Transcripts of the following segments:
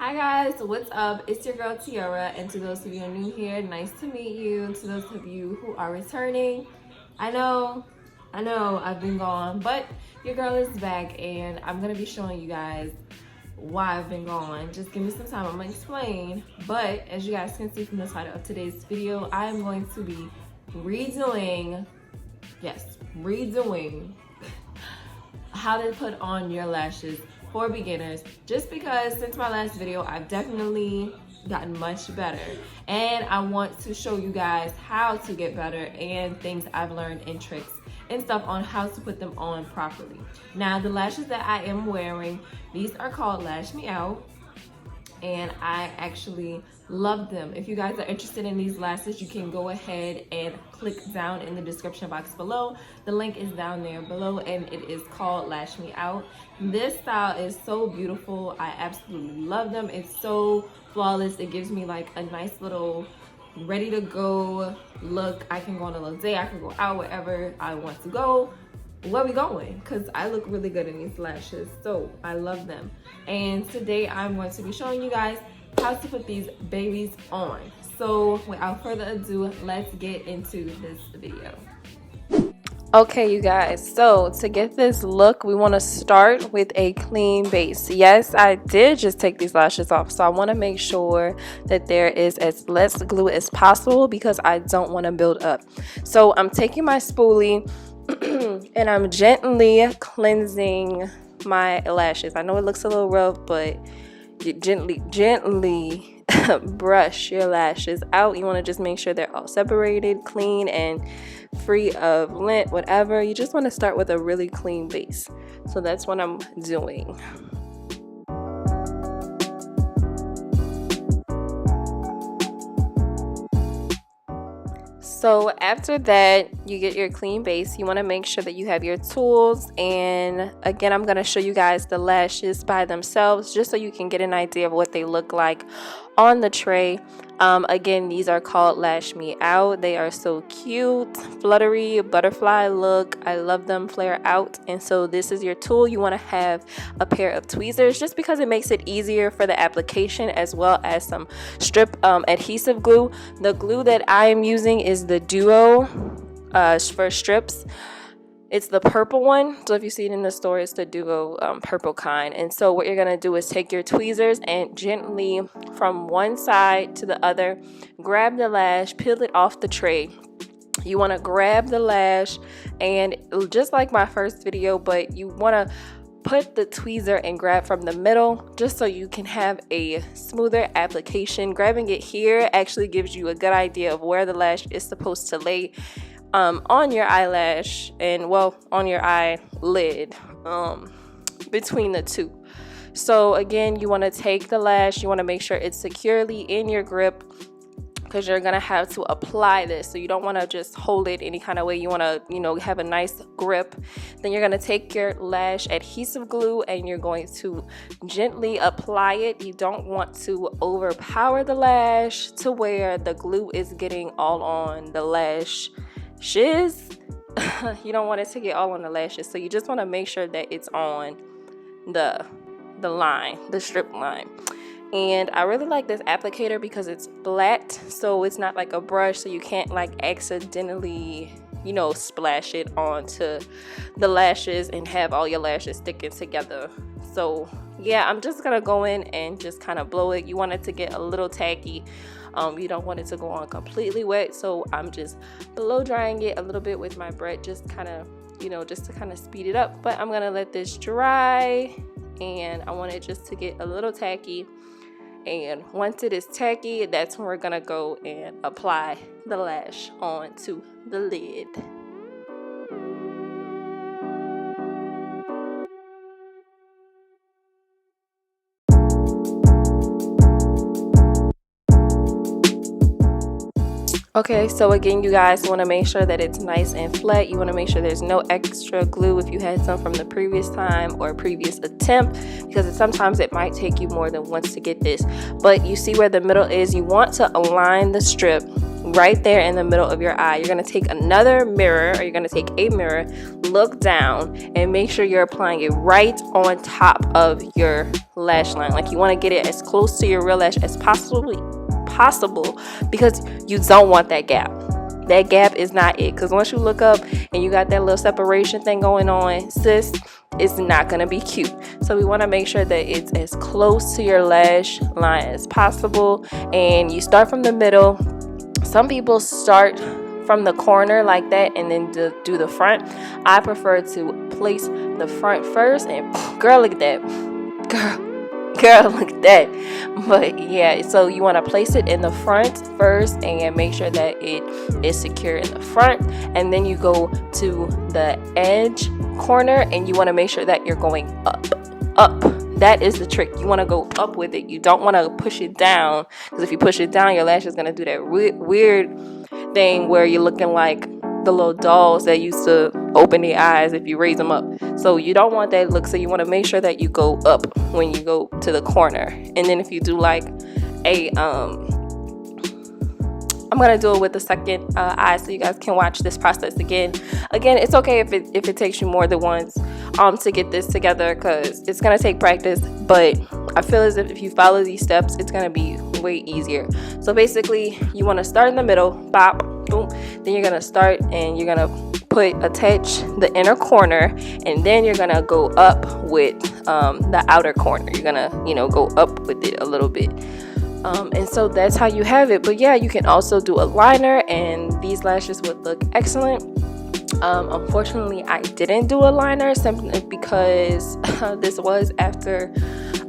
Hi guys, what's up? It's your girl Tiara, and to those of you who are new here, nice to meet you. To those of you who are returning, I know I've been gone, but your girl is back and I'm gonna be showing you guys why I've been gone. Just give me some time, I'm gonna explain. But as you guys can see from the title of today's video, I am going to be redoing how to put on your lashes for beginners, just because since my last video I've definitely gotten much better and I want to show you guys how to get better and things I've learned and tricks and stuff on how to put them on properly. Now the lashes that I am wearing, these are called Lash Me Out, and I actually love them. If you guys are interested in these lashes, you can go ahead and click down in the description box below. The link is down there below and it is called Lash Me Out. This style is so beautiful. I absolutely love them. It's so flawless. It gives me like a nice little ready to go look. I can go on a little day, I can go out wherever I want to go. Where we going? Because I look really good in these lashes, so I love them. And today I'm going to be showing you guys how to put these babies on. So without further ado, let's get into this video. Okay, you guys, so to get this look, we want to start with a clean base. Yes, I did just take these lashes off, so I want to make sure that there is as less glue as possible because I don't want to build up. So I'm taking my spoolie and I'm gently cleansing my lashes. I know it looks a little rough, but you gently brush your lashes out. You want to just make sure they're all separated, clean, and free of lint, whatever. You just want to start with a really clean base. So that's what I'm doing. So after that, you get your clean base. You want to make sure that you have your tools, and again, I'm going to show you guys the lashes by themselves just so you can get an idea of what they look like on the tray. Again, these are called Lash Me Out. They are so cute, fluttery, butterfly look. I love them, flare out. And so this is your tool. You want to have a pair of tweezers just because it makes it easier for the application, as well as some strip adhesive glue. The glue that I am using is the Duo for strips. It's the purple one. So if you see it in the store, it's the Duo purple kind. And so what you're going to do is take your tweezers and gently from one side to the other, grab the lash, peel it off the tray. You want to grab the lash, and just like my first video, but you want to put the tweezer and grab from the middle just so you can have a smoother application. Grabbing it here actually gives you a good idea of where the lash is supposed to lay on your eyelash and, well, on your eyelid, between the two. So again, you want to take the lash, you want to make sure it's securely in your grip because you're going to have to apply this. So you don't want to just hold it any kind of way. You want to, have a nice grip. Then you're going to take your lash adhesive glue and you're going to gently apply it. You don't want to overpower the lash to where the glue is getting all on the lash. You don't want it to get all on the lashes, so you just want to make sure that it's on the line, the strip line. And I really like this applicator because it's flat, so it's not like a brush, so you can't like accidentally splash it onto the lashes and have all your lashes sticking together. So yeah, I'm just gonna go in and just kind of blow it. You want it to get a little tacky. You don't want it to go on completely wet, so I'm just blow drying it a little bit with my bread, just kind of, just to kind of speed it up. But I'm gonna let this dry, and I want it just to get a little tacky. And once it is tacky, that's when we're gonna go and apply the lash onto the lid. Okay, so again, you guys want to make sure that it's nice and flat. You want to make sure there's no extra glue if you had some from the previous time or previous attempt, because sometimes it might take you more than once to get this. But you see where the middle is. You want to align the strip right there in the middle of your eye. You're going to take another mirror, or you're going to take a mirror, look down, and make sure you're applying it right on top of your lash line. Like, you want to get it as close to your real lash as possible, because you don't want that gap. That gap is not it, because once you look up and you got that little separation thing going on, sis, it's not going to be cute. So we want to make sure that it's as close to your lash line as possible, and you start from the middle. Some people start from the corner like that and then do the front. I prefer to place the front first, and girl, look at that. Girl, look at that. But yeah, so you want to place it in the front first and make sure that it is secure in the front, and then you go to the edge corner and you want to make sure that you're going up. That is the trick. You want to go up with it. You don't want to push it down, because if you push it down, your lash is going to do that weird thing where you're looking like the little dolls that used to open their eyes if you raise them up. So you don't want that look. So you want to make sure that you go up when you go to the corner. And then if you do like a I'm gonna do it with the second eye, so you guys can watch this process again. It's okay if it takes you more than once to get this together, because it's gonna take practice, but I feel as if you follow these steps, it's gonna be way easier. So basically, you want to start in the middle, bop, boom. Then you're gonna start and you're gonna attach the inner corner, and then you're gonna go up with the outer corner. You're gonna go up with it a little bit. And so that's how you have it. But yeah, you can also do a liner, and these lashes would look excellent. Unfortunately, I didn't do a liner simply because this was after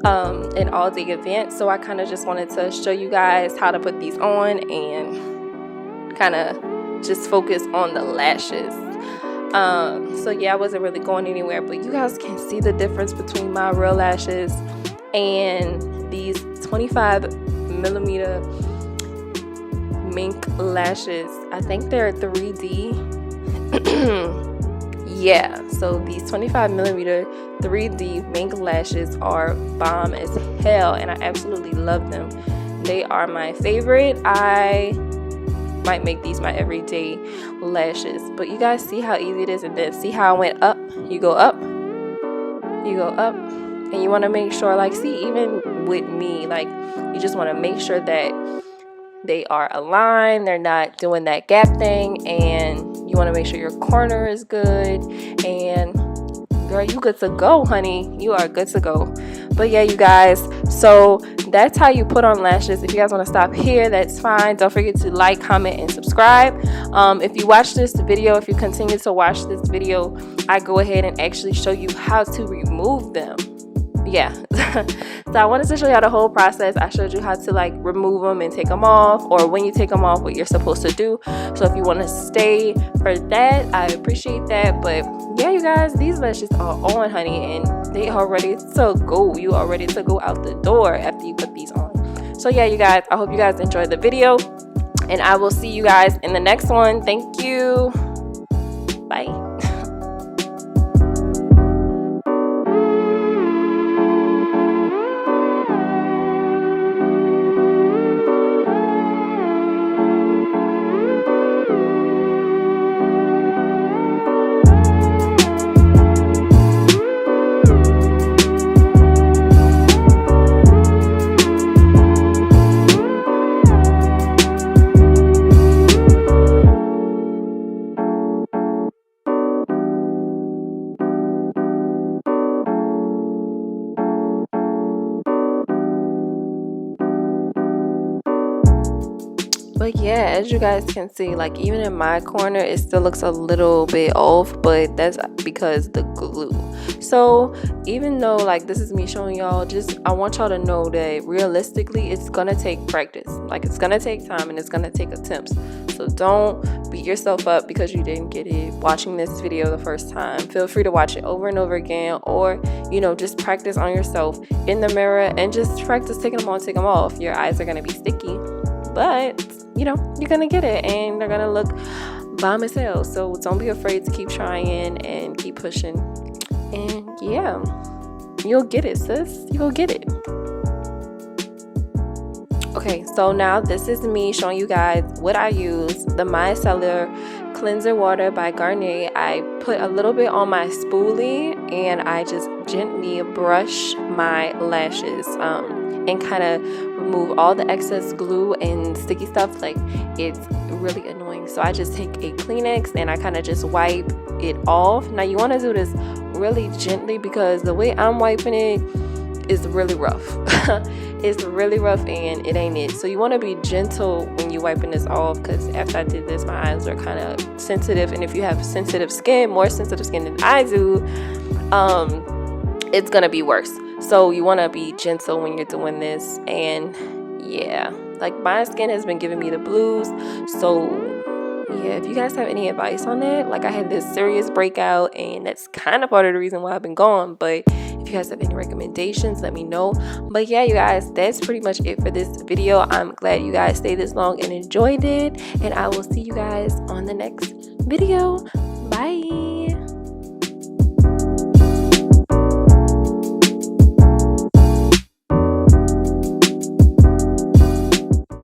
an all-day event, so I kind of just wanted to show you guys how to put these on and kind of just focus on the lashes. So yeah, I wasn't really going anywhere, but you guys can see the difference between my real lashes and these 25mm mink lashes. I think they're 3D. Yeah, so these 25mm 3D mink lashes are bomb as hell, and I absolutely love them. They are my favorite. I might make these my everyday lashes. But you guys see how easy it is, and then see how I went up. You go up, you go up, and you want to make sure, like, see, even with me, like, you just want to make sure that they are aligned, they're not doing that gap thing, and you want to make sure your corner is good, and girl, you good to go, honey. You are good to go. But yeah, you guys, so that's how you put on lashes. If you guys want to stop here, that's fine. Don't forget to like, comment, and subscribe. If you watch this video, if you continue to watch this video, I go ahead and actually show you how to remove them. Yeah. So I wanted to show you how the whole process. I showed you how to like remove them and take them off, or when you take them off, what you're supposed to do. So if you want to stay for that, I appreciate that. But yeah, you guys, these lashes are on, honey, and they are ready to go. You are ready to go out the door after you put these on. So yeah, you guys, I hope you guys enjoyed the video, and I will see you guys in the next one. Thank you. Bye. But yeah, as you guys can see, like, even in my corner, it still looks a little bit off, but that's because the glue. So even though, like, this is me showing y'all, just I want y'all to know that realistically, it's gonna take practice. Like, it's gonna take time, and it's gonna take attempts. So don't beat yourself up because you didn't get it watching this video the first time. Feel free to watch it over and over again, or just practice on yourself in the mirror and just practice taking them on, take them off. Your eyes are gonna be sticky, but you're gonna get it, and they're gonna look bomb as hell. So don't be afraid to keep trying and keep pushing, and yeah, you'll get it, sis. You'll get it. Okay, so now this is me showing you guys what I use. The Micellar cleanser water by Garnier. I put a little bit on my spoolie and I just gently brush my lashes and kind of remove all the excess glue and sticky stuff. Like, it's really annoying. So I just take a Kleenex and I kind of just wipe it off. Now you want to do this really gently because the way I'm wiping it is really rough. It's really rough and it ain't it. So you want to be gentle when you're wiping this off, because after I did this, my eyes are kind of sensitive, and if you have sensitive skin, more sensitive skin than I do, it's gonna be worse. So you want to be gentle when you're doing this. And yeah, like, my skin has been giving me the blues. So yeah, if you guys have any advice on that, like, I had this serious breakout and that's kind of part of the reason why I've been gone. But if you guys have any recommendations, let me know. But yeah, you guys, that's pretty much it for this video. I'm glad you guys stayed this long and enjoyed it, and I will see you guys on the next video. Bye.